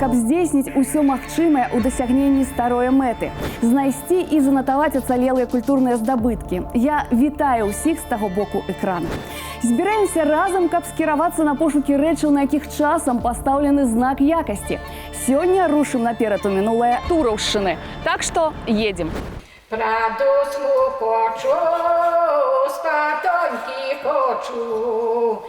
каб здзейсніць усё магчымае ў дасягненні старой мэты, знайсці і занатаваць ацалелыя культурныя здабыткі. Я вітаю ўсіх з таго боку экрана. Збіраемся разам, каб скіравацца на пошукі рэчаў, на якіх часам пастаўлены знак якасці. Сёння рушым наперад у мінулае Тураўшчыны. Так што едзем. Прадусну хочу, спатонькі хочу,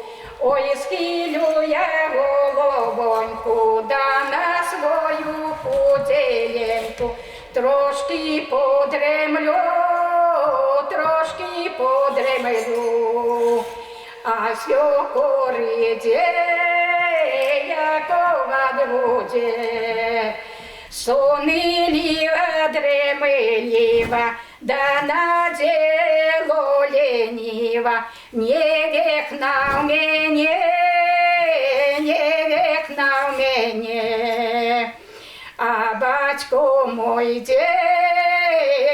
ой, схилю я головоньку, да на свою пуделеньку, трошки подремлю, а всё кориде, якова буде. Сонилива, дремлива, да на дело ленива, не век на мене, а батько мой де,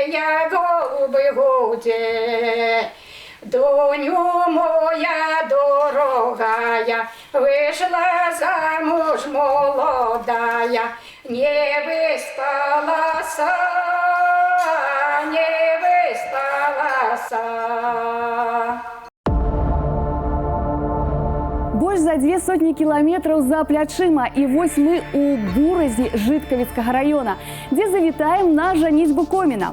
я голуби гуде. Доню моя дорогая, вышла замуж молодая, не выспалась. Больш за 200 кіламетраў за плячыма, і вось мы у Буразі Жыткавіцкага раёна, дзе завітаем на жаніцьбу Коміна.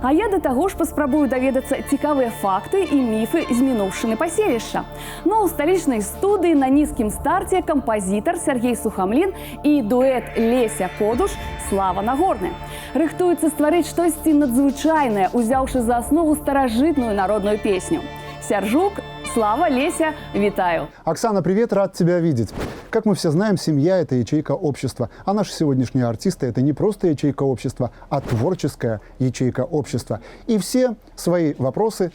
А я да таго ж паспрабую даведацца цікавыя факты і міфы з мінуўшчыны паселішча. Ну, у сталічнай студыі на нізкім старце кампазітар Сергей Сухамлін і дуэт Леся Кодуш Слава Нагорны. Рыхтуецца стварыць штосьці надзвычайнае, узяўшы за аснову старажытную народную песню. Сяржук, Слава, Леся, витаю. Оксана, привет, рад тебя видеть. Как мы все знаем, семья – это ячейка общества. А наши сегодняшние артисты – это не просто ячейка общества, а творческая ячейка общества. И все свои вопросы,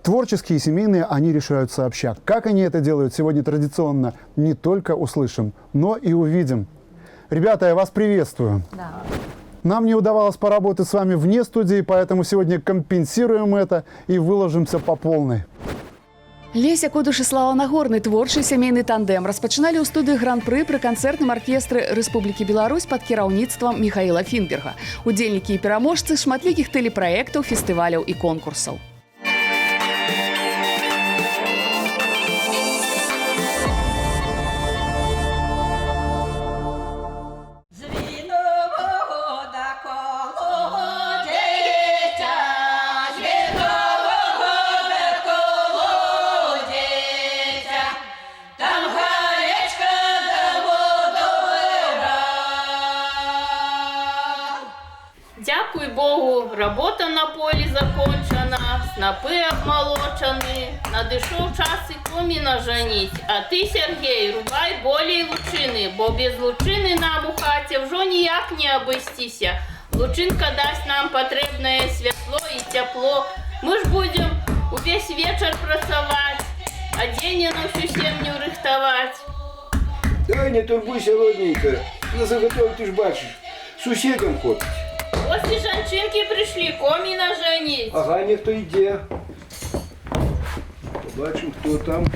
творческие и семейные, они решают сообща. Как они это делают, сегодня традиционно не только услышим, но и увидим. Ребята, я вас приветствую. Да. Нам не удавалось поработать с вами вне студии, поэтому сегодня компенсируем это и выложимся по полной. Леся Кодуш і Слава Нагорны, творчы сямейны тандем, распачыналі ў студыі гран-пры пры канцэртным аркестры Рэспублікі Беларусь пад кіраўніцтвам Міхаіла Фінберга. Удзельнікі і пераможцы шматлікіх тэлепраектаў, фестываляў і конкурсаў. Дякуй Богу, работа на полі закончена, снопи обмолочені, надійшов час і Коміна жаніть. А ти, Сергій, рубай болей лучини, бо без лучини нам у хаті вже ніяк не обістися. Лучинка дасть нам потрібне світло і тепло. Ми ж будемо увесь вечір працювати, а день на всю сім'ю рихтувати. Да не турбуйся, родненька, на заготовку ти ж бачиш, сусідям ходить. Ось і жанчинки прийшли, Коміна женіть. Ага, ніхто йде. Побачимо, хто там.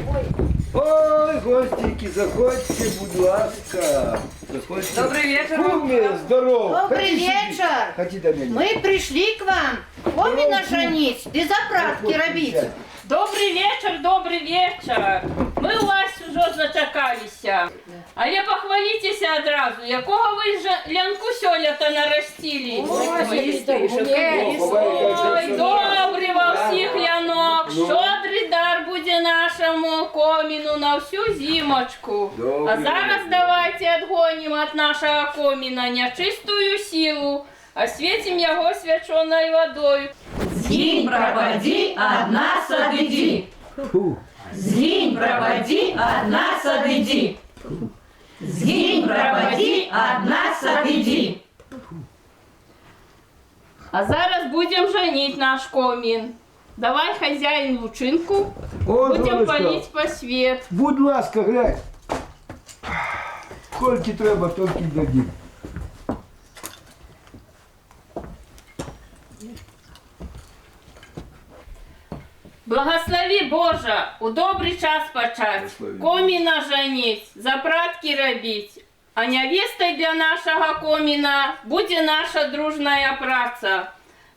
Ой, гостики, заходьте, будь ласка. Заходьте. Добрый вечер. Куме, здорово. Добрый вечер. Ходи до меня. Мы пришли к вам. Коміна жанить, без заправки робить. Добрий вечір. Ми у вас вже зачекалися. Але похвалітеся одразу, якого ви лянку сьогодні наростили. Ой, добрий во всіх лянок. Щодрий дар буде нашому Коміну на всю зимочку. А зараз давайте відгонимо від нашого Коміна нечистую силу, освітимо його свяченою водою. Згинь пропади, од нас отойди. Згинь пропади, од нас отойди. Згинь пропади, од нас отойди. А зараз будемо женить наш Комін. Давай, хазяїн, лучинку. О, Будемо донечко, палити по світ. будь ласка, глянь. Скільки треба, тільки дадим. Благослови Боже, у добрий час почать, Коміна женить, заправки робить, а невестой для нашего комина будет наша дружная праца.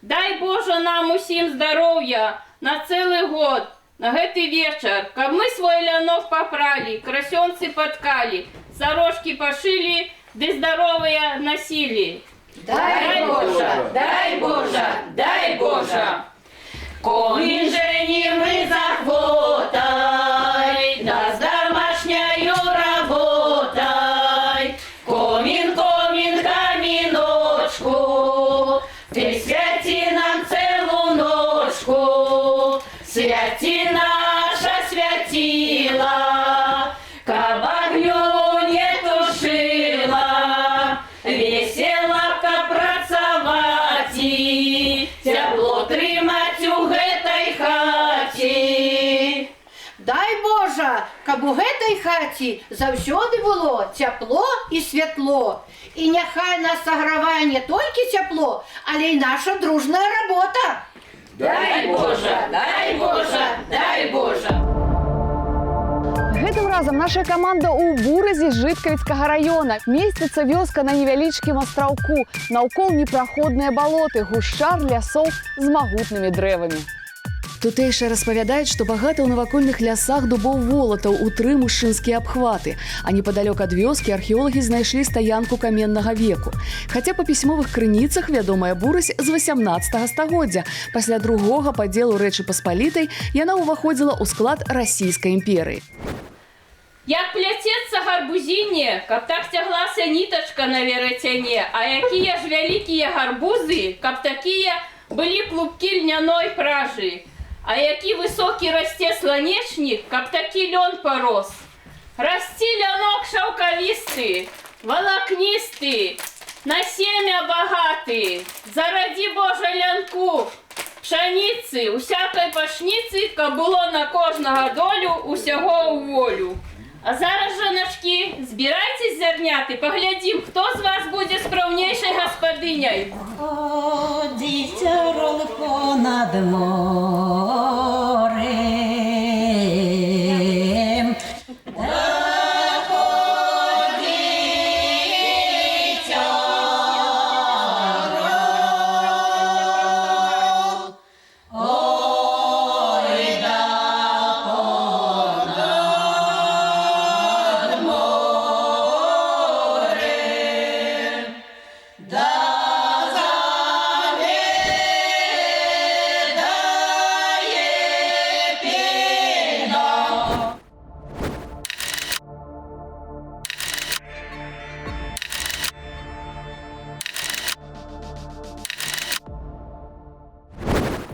Дай Боже нам усім здоровья на целый год, на гэты вечер, каб мы свой лянок попрали, красёнцы подкали, сорожки пошили, да здоровые носили. Дай Боже, дай Боже, дай Боже. Комин женим мы захватай, да с домашнею работай. Комин, комин, каминочку, ты святи нам целую ночку, святи наша святила, каб огню не тушила, весела каб працавать и тепло тримать у гэтай хаті. Дай Боже, каб у гэтай хаті заўсёды было цяпло і святло. І няхай нас сагравае не толькі цяпло, але й наша дружная работа. Дай Боже, дай Боже, дай Боже. Гэтым разам наша каманда ў Буразе Жыткавіцкага раёна. Месціцца вёска на невялічкім астраўку. Наўкол непраходныя балоты, гушчар лясоў з магутнымі дрэвамі. Тутэйшыя распавядаюць, што багата ў навакольных лясах дубоў волатаў у 3 мужчынскія абхваты. А непадалёк ад вёскі археолагі знайшлі стаянку каменнага веку. Хаця па пісьмовых крыніцах вядомая Бурась з 18 стагоддзя. Пасля другога падзелу Рэчы Паспалітай яна ўваходзіла ў склад расійскай імперыі. Як пляцецца гарбузінне, каб так цяглася нітачка на верацяне, а якія ж вялікія гарбузы, каб такія былі клубкі льняной пражы. А які высокі расце сланечнік, каб такі лён парос. Расці лянок шаўкавісты, валакністы, на семя багаты. Зарадзі Божа лянку, пшаніцы, усякай пашніцы, каб было на кожнага долю усяго ў волю. А зараз, жаначкі, збірайце зярняты, паглядзім, хто з вас будзе спраўнейшай гаспадыняй. О, дзіця ролко над морем.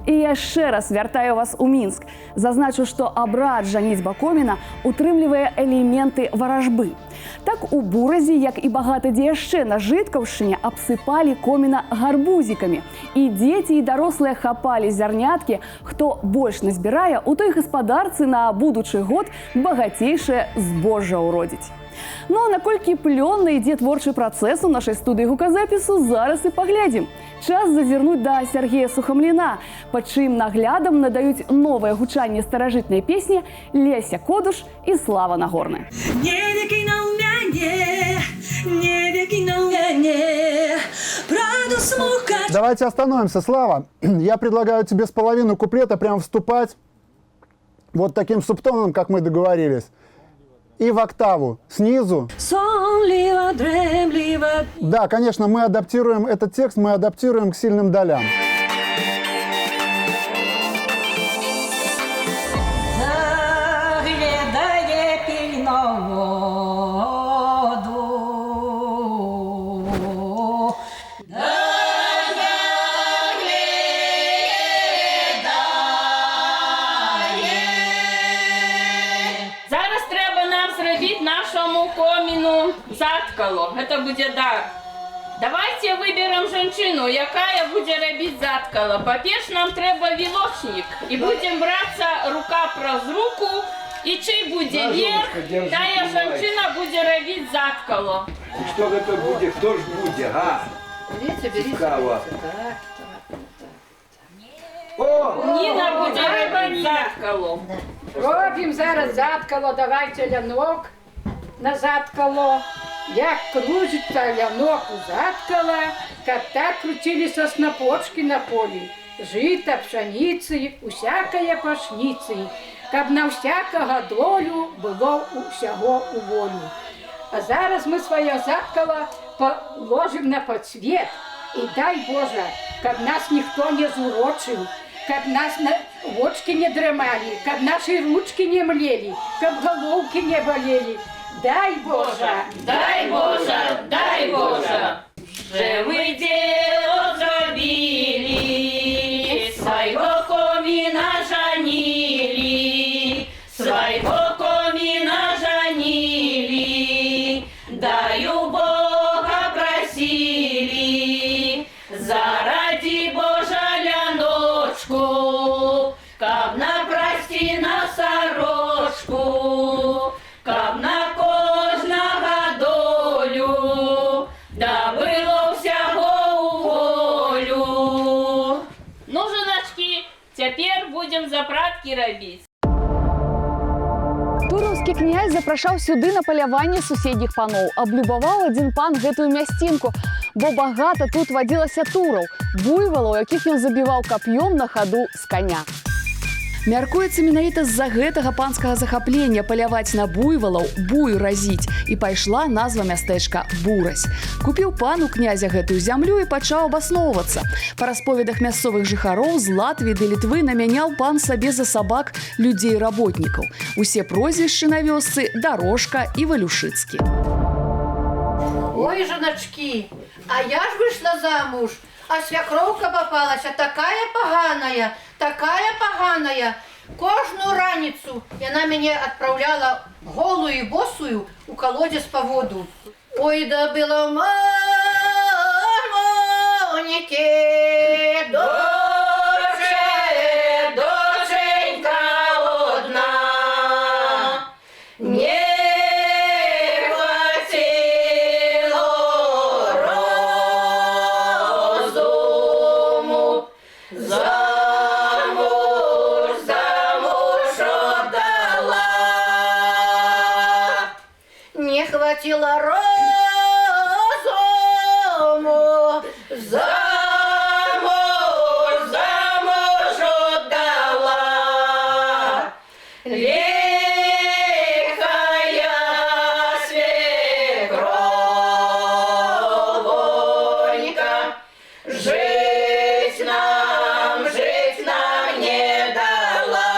І яшчэ раз вяртаю вас у Мінск. Зазначу, што абрад жаніцьба коміна утрымлівае элементы варажбы. Так у Буразе, як і багата дзе яшчэ на Жыткаўшчыне, абсыпалі коміна гарбузікамі. І дзеці, і дарослыя хапалі зярняткі, хто больш назбірае, у той гаспадарцы на будучы год багацейшае збожжа ўродзіць. Ну а наколькі плённа ідзе творчы працэс у нашай студыі гуказапісу, зараз і паглядзім. Час зазірнуць да Сергея Сухамліна, пад чыім наглядам надаюць новае гучанне старажытнай песні Леся Кодуш і Слава Нагорная. Не векінуў мяне, не векінуў мяне, правду смукаць. Давайте остановимся, Слава. Я предлагаю тебе с половины куплета прям вступать вот таким субтоном, как мы договорились. И в октаву снизу. Сонліва, дремліва. Да, конечно, мы адаптируем этот текст, мы адаптируем к сильным долям. Заглядає пільно воду. Нашому коміну заткало. Гэта будзе дар. Давайте выберем жанчыну, якая будзе рабіць заткало. Па-перш, нам трэба вілочнік. І будзем брацца рука праз руку. І чый будзе верх, тая жанчына будзе рабіць заткало. І што гэта будзе? Хто ж будзе, га? Цікава. О! Ніна будзе рабіць заткало. Робім зараз заткало, давайте лянок на заткало. як кружится ляно заткала, как так крутились снопочки на полі. Жита, пшеницы, усякая пашницы, каб на всякого долю было усяго у волю. А зараз мы своє заткало положим на подсвет, и дай Боже, каб нас никто не зурочил, каб нас очки не дремали, каб наши ручки не млели, каб головки не болели. Дай Боже, дай Боже, дай Боже. Вже ми діло зробили, свого коміна жанили, свого коміна жанили, даю Бога просили, заради Божа ляночку, каб на прості на сорочку, каб на кожного долю, да было всяго у волю. Ну, жіночки, тепер будем запратки робити. Туровскі князь запрашаў сюды на паляванне суседніх паноў. Аблюбаваў адзін пан гэтую мясцінку, бо багата тут вадзілася тураў, буйвалаў, якіх ён забіваў кап'ём на хаду з каня. Мяркуецца, менавіта з-за гэтага панскага захаплення паляваць на буйвалаў, буй разіць, і пайшла назва мястэчка Бурась. Купіў пан у князя гэтую зямлю і пачаў абасноўвацца. Па расповедах мясцовых жыхароў з Латвіі ды Літвы намяняў пан сабе за сабак людзей-работнікаў. Усе прозвішчы на вёсцы Дорожка і Валюшыцкі. Ой, жаночки, а я ж вышла замуж, а свекровка попалась, такая поганая, Кожную раницу она меня отправляла голую и босую у колодец по воду. Ой, да было мамоньке, доченька одна, не хватило розуму, замуж отдала. Не хватило розуму, замуж отдала. Лихая свекровонька, жить нам не дала.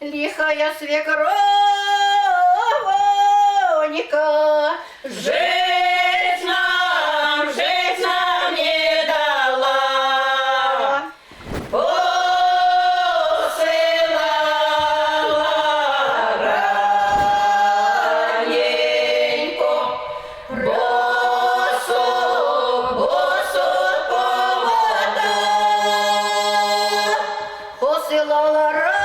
Лихая свекровонька, жить нам не дала. Посылала раненько, босу повода. Посылала раненько,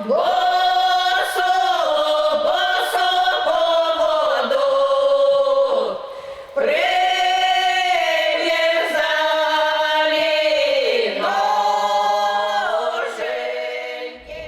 босу поводу. Привязали ноженьки.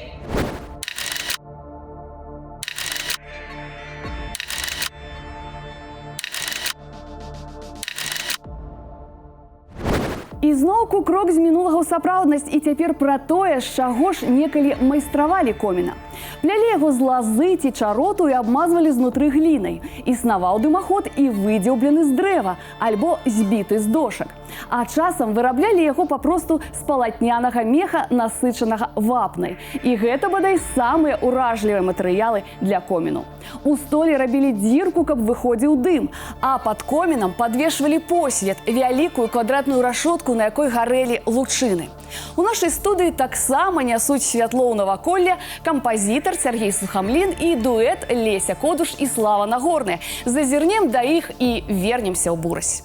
І зноўку крок з мінулага ў сапраўднасць, і цяпер пра тое, з чаго ж некалі майстравалі коміна. Плялі яго з лазы ці чароту і абмазвалі знутры глінай. Існаваў дымаход і выдзеўблены з дрэва, альбо збіты з дошак. А часам выраблялі яго папросту з палатнянага меха, насычанага вапнай. І гэта, бадай, самыя ўражлівыя матэрыялы для коміну. У столі рабілі дзірку, каб выходзіў дым, а пад комінам падвешвалі посвет, вялікую квадратную рашотку, на якой гарэлі лучыны. У нашай студыі таксама нясуць святло ў наваколле кампазітар Сергей Сухамлін і дуэт Леся Кодуш і Слава Нагорная. Зазірнем да іх і вернемся ў Бурась.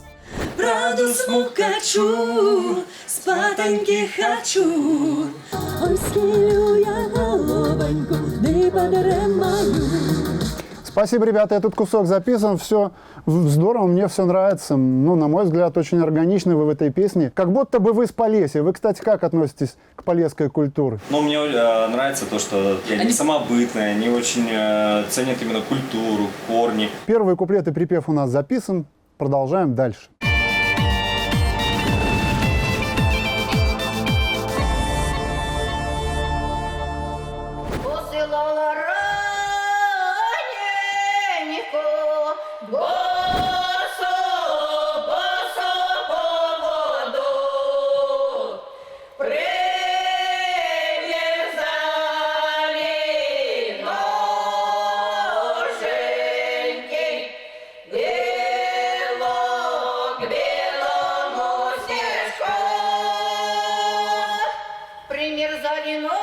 Правду смукачу, спатоньки хочу. Ой, схилю я головоньку, не подремаю. Спасибо, ребята, этот кусок записан, все здорово, мне все нравится. Ну, на мой взгляд, очень органичны вы в этой песне. Как будто бы вы с Полесья. Вы, кстати, как относитесь к полесской культуре? Ну, мне нравится то, что они самобытные, они очень ценят именно культуру, корни. Первый куплет и припев у нас записан. Продолжаем дальше. Посилала раненько, босо по воду, прив'язали ноженьки, біло к білому снежку, примерзали ноженьки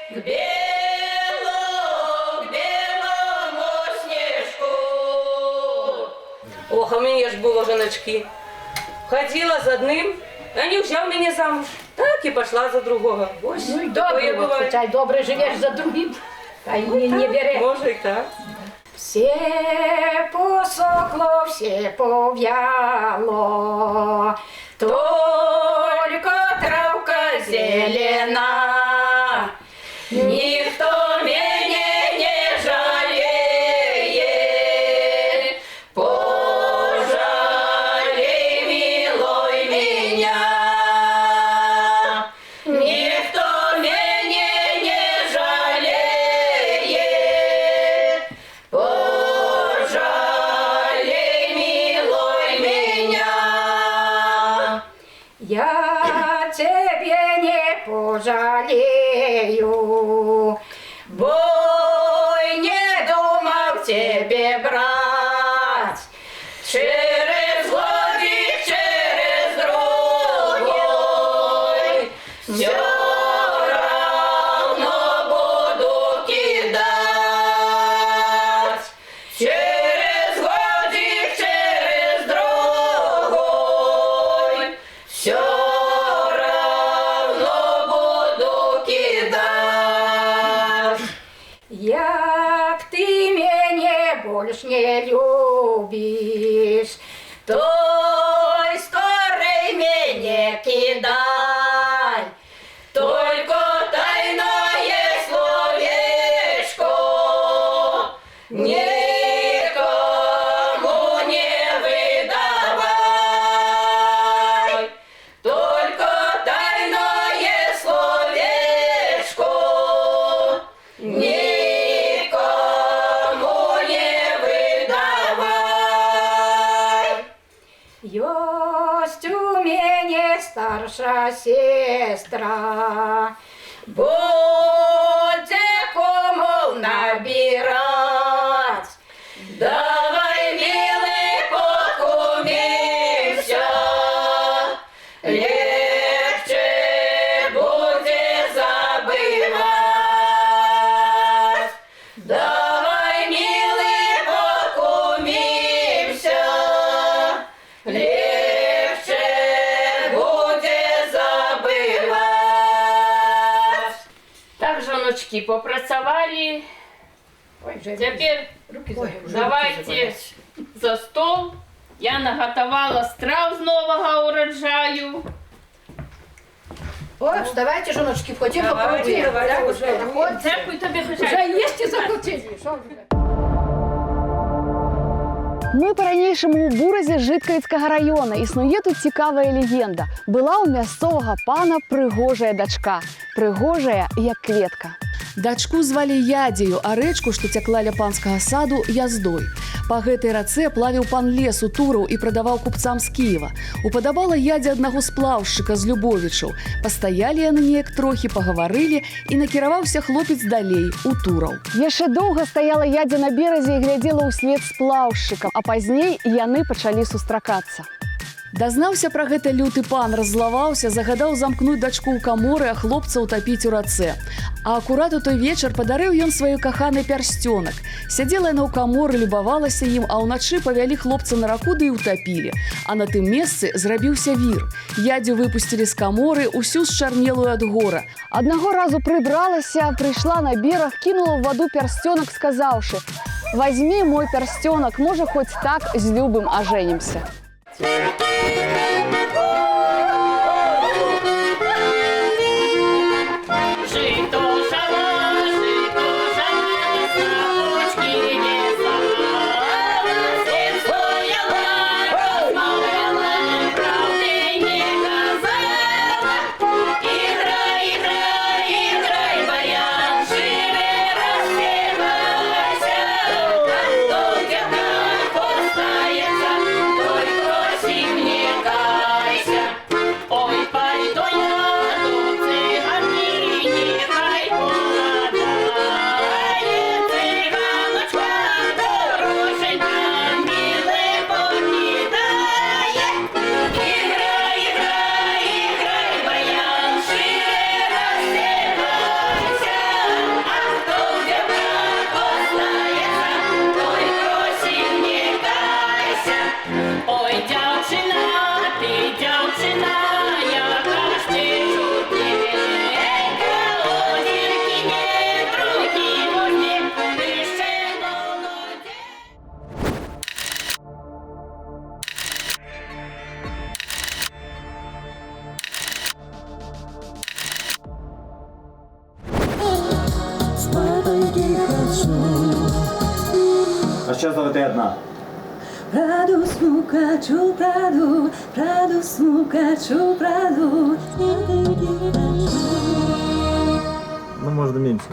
к белому снежку. Ох, а у меня ж было жіночки. Ходила з одним, а не взяв мене замуж. Так і пішла за другого. Ось, Ну і такое добре, буває. чай добре живеш за другим, та й не бере. Може і так. Все посохло, все пов'яло, только травка зелена. Ніхто мене не жалеє, пожалей, милой, меня. Ніхто мене не жалеє, пожалей, милой, меня. Я тебе не пожалею, бой не думал тебе брать. Через годик, через другой, все равно буду кидать. Через годик, через другой, все равно буду кидать. Як ты меня больше не любишь, той скорей меня кидай. Только тайное словечко никому не выдавай. Только тайное словечко никому не выдавай. Есть у меня старшая сестра, буде кому набирать. Давай, милый, покумимся, легче будет забывать. Давай, милый, покумимся, легче будет забывать. Так, жіночки, попрацювали. Тепер давайте за стол. Я наготовала страв з нового урожаю. О, вставайте, жіночки, входимо по Давайте, проводі. давайте, Так, уже. проходьте. Дякую тобі, Вже хазяйка. їсть і захотіли. Що вже? Мы по-ранейшаму ў буразе жыткавіцкага раёна. Існуе тут цікавая легенда. Была ў мясцовага пана прыгожая дачка. Прыгожая, як кветка. Дачку звалі Ядзею, а рэчку, што цякла ля панскага саду, Яздой. Па гэтай рацэ плавіў пан лес у Тураў і прадаваў купцам з Кіева. Упадабала Ядзе аднаго сплаўшчыка з Любовічаў. Пастаялі яны неяк трохі, пагаварылі, і накіраваўся хлопец далей, у Тураў. Яшчэ доўга стаяла Ядзя на беразе і глядзела ўслед сплаўшчыкам, а пазней яны пачалі сустракацца. Дазнаўся пра гэта люты пан, раззлаваўся, загадаў замкнуць дачку ў каморы, а хлопца ўтапіць у рацэ. А акурат у той вечар падарыў ён сваёй каханай пярсцёнак. Сядзела яна ў каморы, любавалася ім, а ўначы павялі хлопца на раку ды і ўтапілі. А на тым месцы зрабіўся вір. Ядзю выпусцілі з каморы, усю зчарнелую ад гора. Аднаго разу прыбралася, прыйшла на бераг, кінула ў ваду пярсцёнак, сказаўшы: «Возьми мой пярсцёнак, можа, хоць так з любым ажэнімся». А сейчас давай ты одна. Праду смукачу, праду смукачу, праду. Ну, можно меньше.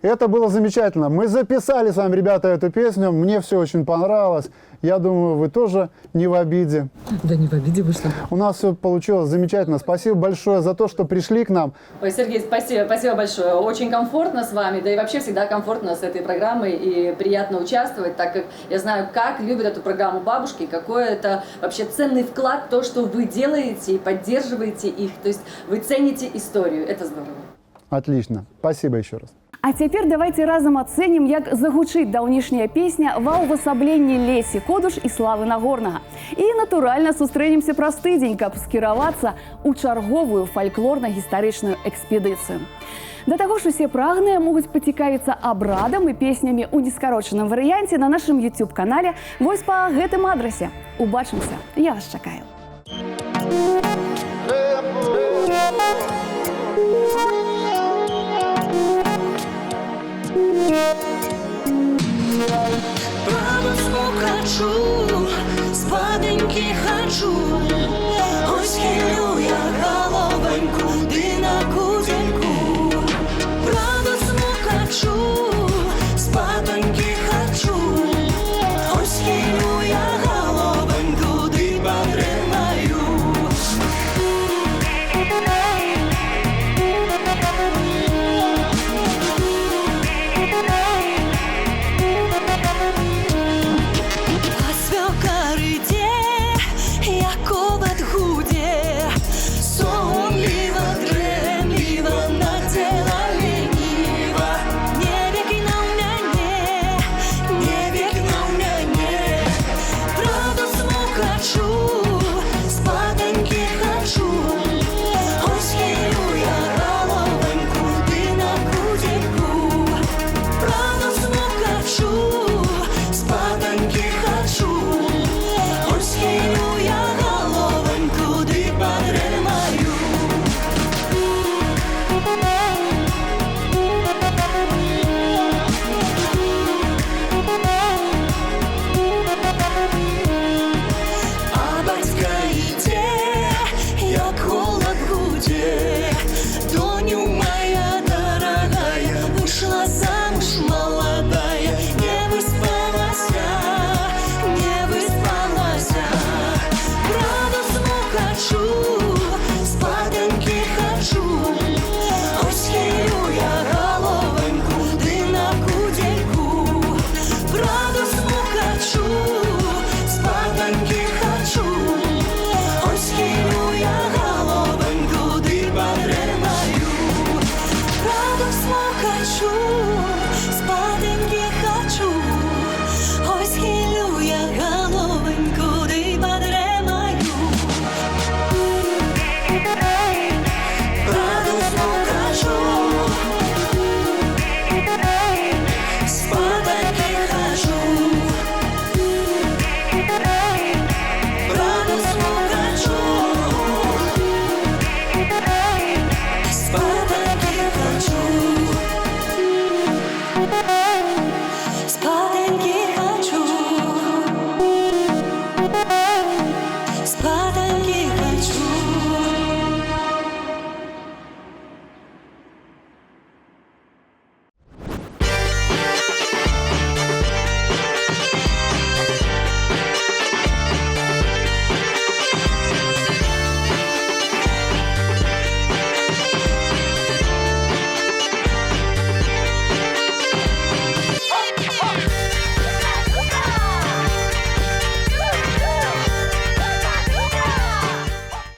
Это было замечательно. Мы записали с вами, ребята, эту песню. Мне все очень понравилось. Я думаю, вы тоже не в обиде. Да не в обиде вышло. У нас все получилось замечательно. Спасибо большое за то, что пришли к нам. Ой, Сергей, спасибо большое. Очень комфортно с вами, да и вообще всегда комфортно с этой программой и приятно участвовать, так как я знаю, как любят эту программу бабушки, какой это вообще ценный вклад в то, что вы делаете и поддерживаете их. То есть вы цените историю. Это здорово. Отлично. Спасибо еще раз. А цяпер давайте разам ацэнім, як загучыць даўнішняя песня ва ўвасабленні Лесі Кодуш і Славы Нагорнага. І, натуральна, сустрэнемся праз тыдзень, каб скіравацца ў чарговую фальклорна-гістарычную экспедыцыю. Да таго ж усе прагныя могуць пацікавіцца абрадам і песнямі ў нескарочаным варыянце на нашым YouTube-канале вось па гэтым адрасе. Убачымся, я вас чакаю.